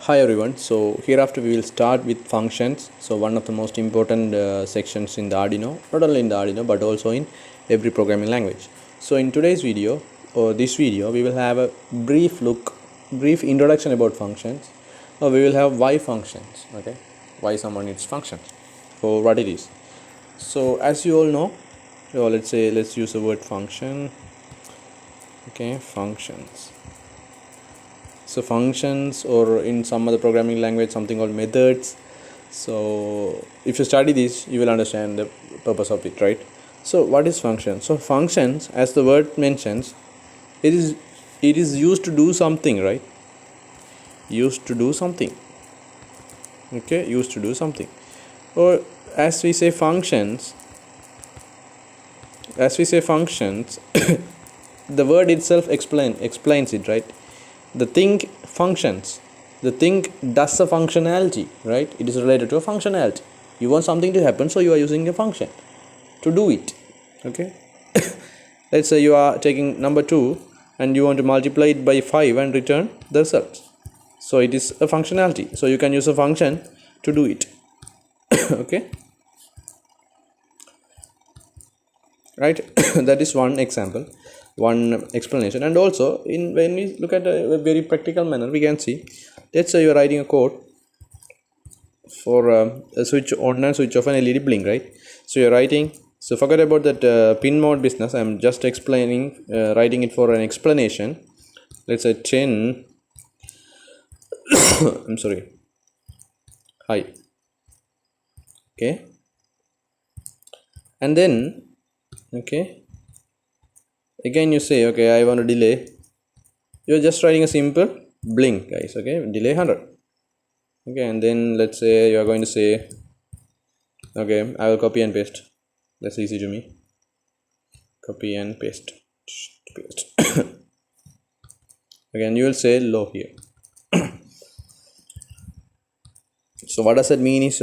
Hi everyone. So hereafter we will start with functions. So one of the most important sections in the Arduino, not only in the Arduino but also in every programming language. So in today's video or this video, we will have a brief introduction about functions. Or we will have why functions. Okay, why someone needs functions, or what it is. So as you all know, let's use the word function. Okay, functions. So functions, or in some other programming language something called methods. So if you study this you will understand the purpose of it, right? So what is function? So functions, as the word mentions, it is used to do something, right? Used to do something. Okay, used to do something. Or as we say functions, the word itself explains it, right? The thing functions, the thing does a functionality, right? It is related to a functionality. You want something to happen, so you are using a function to do it. Okay. Let's say you are taking number 2 and you want to multiply it by 5 and return the result. So it is a functionality, so you can use a function to do it. Okay, right? That is one example, one explanation. And also when we look at a very practical manner, we can see, let's say you are writing a code for a switch on and switch off an LED blink, right? So you're writing, so forget about that pin mode business. I'm just explaining, writing it for an explanation. Let's say 10 I'm sorry, hi. Okay, and then, okay, again you say, okay, I want to delay. You're just writing a simple blink, guys. Okay, delay 100. Okay, and then let's say you are going to say, okay, I will copy and paste. That's easy to me. Copy and paste. Again you will say low here. So what does that mean is,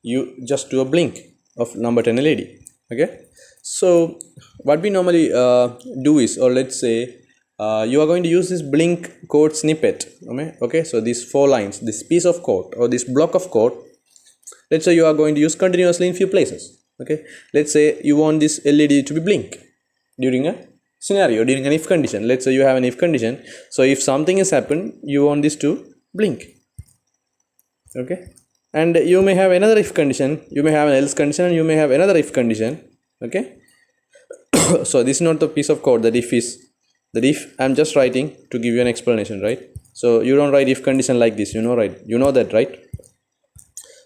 you just do a blink of number 10 LED. Okay, so what we normally do is, or let's say you are going to use this blink code snippet. Okay, so these 4 lines, this piece of code or this block of code, let's say you are going to use continuously in few places. Okay, let's say you want this LED to be blink during a scenario, during an if condition. Let's say you have an if condition, so if something has happened, you want this to blink. Okay, and you may have another if condition, you may have an else condition, and you may have another if condition. Okay. So this is not the piece of code that if I'm just writing to give you an explanation, right? So you don't write if condition like this, right? You know that, right?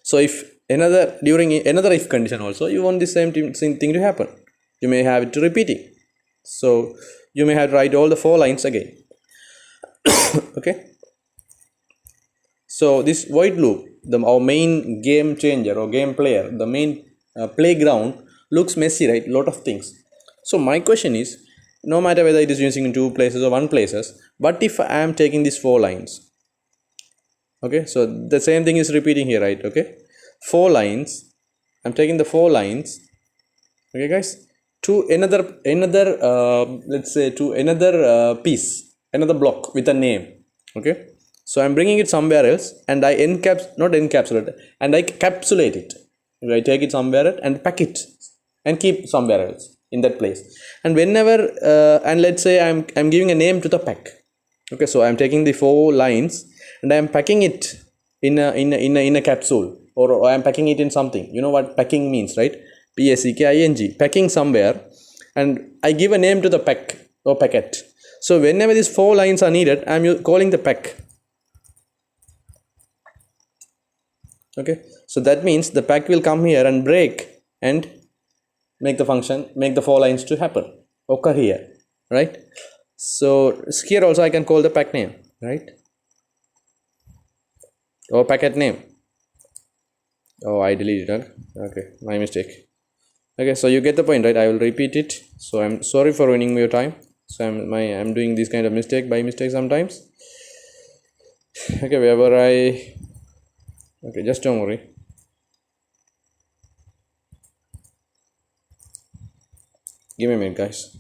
So if during another if condition also you want the same thing to happen, you may have it to repeating. So you may have to write all the 4 lines again. Okay, so this void loop, our main game changer or game player, the main playground, looks messy, right? Lot of things. So my question is, no matter whether it is using in 2 places or 1 places, but if I am taking these 4 lines, okay, so the same thing is repeating here, right? Okay, 4 lines, I'm taking the 4 lines, okay guys, to another let's say to another piece, another block with a name. Okay, so I'm bringing it somewhere else, and I not encapsulate, and I capsulate it. I take it somewhere and pack it and keep somewhere else in that place. And whenever and let's say I'm giving a name to the pack. Okay, so I'm taking the 4 lines and I'm packing it in a capsule, or I'm packing it in something. You know what packing means, right? PACKING, packing somewhere, and I give a name to the pack or packet. So whenever these 4 lines are needed, I'm calling the pack. Okay, so that means the pack will come here and break and make the 4 lines to happen, occur here, right? So here also I can call the pack name, right? Or packet name. Oh, I deleted it. Okay, my mistake. Okay, so you get the point, right? I will repeat it. So I'm sorry for ruining your time. So I'm doing this kind of mistake by mistake sometimes. Okay, wherever okay, just don't worry. Give me a minute, guys.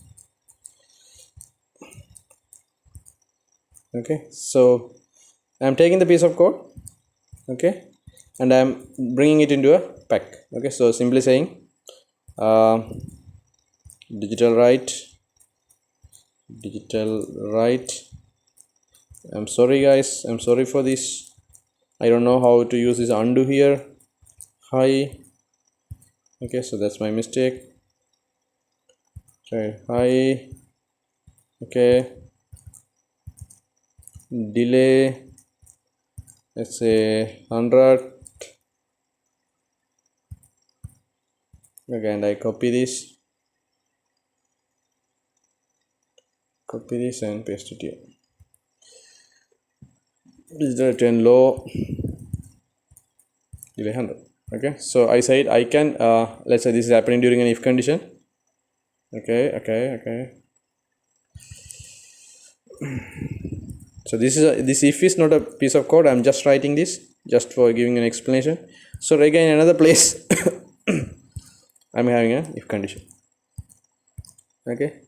Okay, so I'm taking the piece of code, okay, and I'm bringing it into a pack. Okay, so simply saying uh, digital write, digital write. I'm sorry guys, I'm sorry for this. I don't know how to use this undo here. Hi. Okay, so that's my mistake. Okay, hi. Okay, delay, let's say 100. Okay, and I copy this and paste it here. Digital 10 low, delay 100. Okay, so I said I can let's say this is happening during an if condition. Okay. So this if is not a piece of code. I'm just writing this just for giving an explanation. So again another place I'm having a if condition. Okay,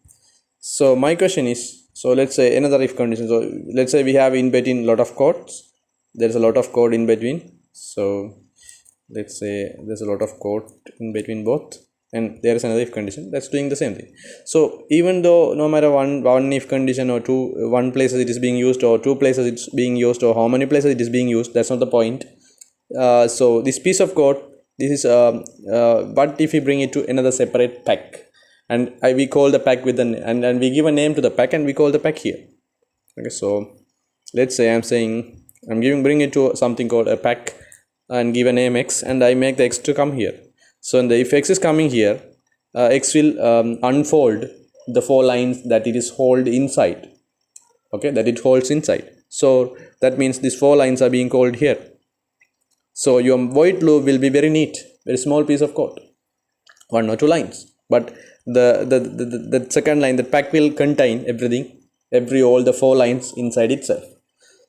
so my question is, so let's say another if condition. So let's say we have in between lot of codes. There's a lot of code in between. So let's say there's a lot of code in between both, and there is another if condition that's doing the same thing. So even though no matter one if condition or two, one places it is being used or two places it's being used or how many places it is being used, that's not the point. So this piece of code, this is what if we bring it to another separate pack, and we call the pack with and we give a name to the pack and we call the pack here. Okay, so let's say I'm saying I'm bring it to something called a pack and give a name x, and I make the x to come here. So if x is coming here, x will unfold the 4 lines that it is hold inside. Okay, that it holds inside. So that means these 4 lines are being called here. So your void loop will be very neat, very small piece of code, 1 or 2 lines. But the second line, the pack will contain everything, all the 4 lines inside itself.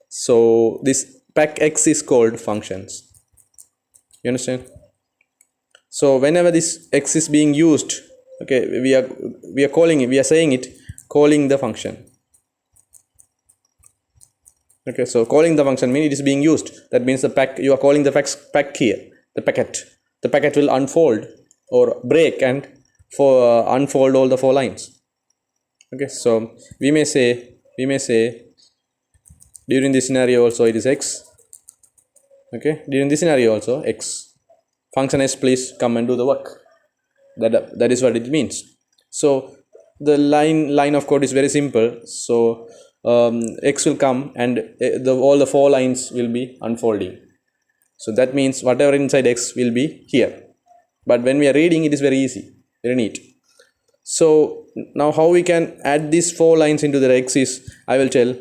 So this pack x is called functions. You understand? So whenever this x is being used, okay, we are calling it, we are saying it, calling the function. Okay, so calling the function means it is being used. That means the pack, you are calling the pack here, the packet will unfold or break and for unfold all the 4 lines. Okay, so we may say during this scenario also it is x. Okay, during this scenario also x, function s please come and do the work. That is what it means. So the line of code is very simple. So x will come and all the 4 lines will be unfolding. So that means whatever inside x will be here. But when we are reading, it is very easy, very neat. So now how we can add these 4 lines into the x is, I will tell.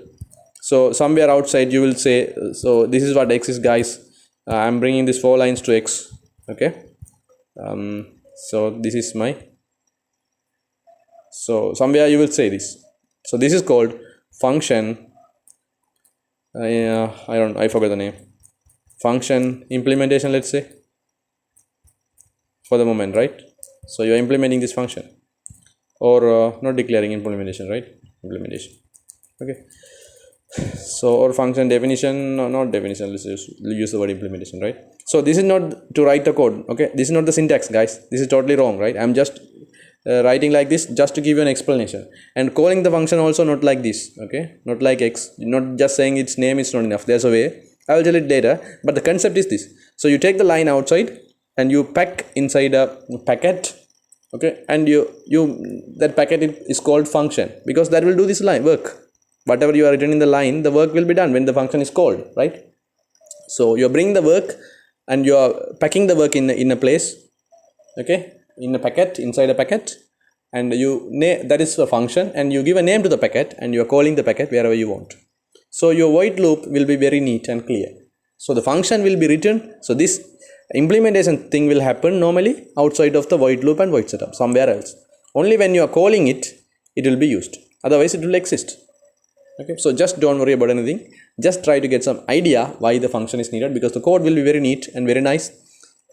So somewhere outside you will say, so this is what x is, guys. I'm bringing these 4 lines to x. Okay, so this is my, so somewhere you will say this. So this is called function, I forgot the name, function implementation, let's say, for the moment, right? So you are implementing this function, or not declaring implementation, right? Implementation. Okay, so or function definition, no, not definition, let's use the word implementation, right? So this is not to write the code. Okay, this is not the syntax, guys. This is totally wrong, right? I'm just writing like this just to give you an explanation, and calling the function also not like this. Okay, not like x, not just saying its name is not enough. There's a way, I will tell it later, but the concept is this. So you take the line outside and you pack inside a packet. Okay, and you that packet is called function, because that will do this line work. Whatever you are written in the line, the work will be done when the function is called, right? So you are bringing the work and you are packing the work in a place. Okay, in a packet, inside a packet, and that is a function, and you give a name to the packet and you are calling the packet wherever you want. So your void loop will be very neat and clear. So the function will be written. So this implementation thing will happen normally outside of the void loop and void setup, somewhere else. Only when you are calling it, it will be used. Otherwise it will exist. Okay, so just don't worry about anything. Just try to get some idea why the function is needed, because the code will be very neat and very nice.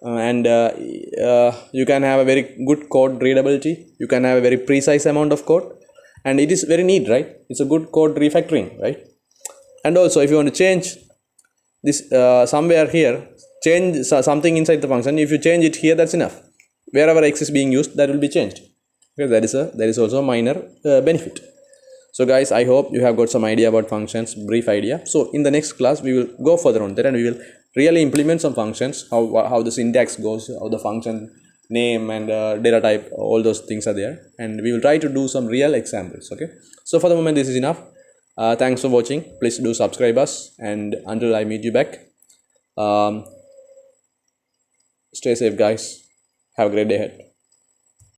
And you can have a very good code readability. You can have a very precise amount of code, and it is very neat, right? It's a good code refactoring, right? And also if you want to change this somewhere here, change something inside the function. If you change it here, that's enough. Wherever x is being used, that will be changed. Okay, that is also a minor benefit. So guys, I hope you have got some idea about functions, brief idea. So in the next class we will go further on that, and we will really implement some functions, how the syntax goes, how the function name and data type, all those things are there, and we will try to do some real examples. Okay, so for the moment this is enough. Thanks for watching. Please do subscribe us, and until I meet you back, um, stay safe guys. Have a great day ahead.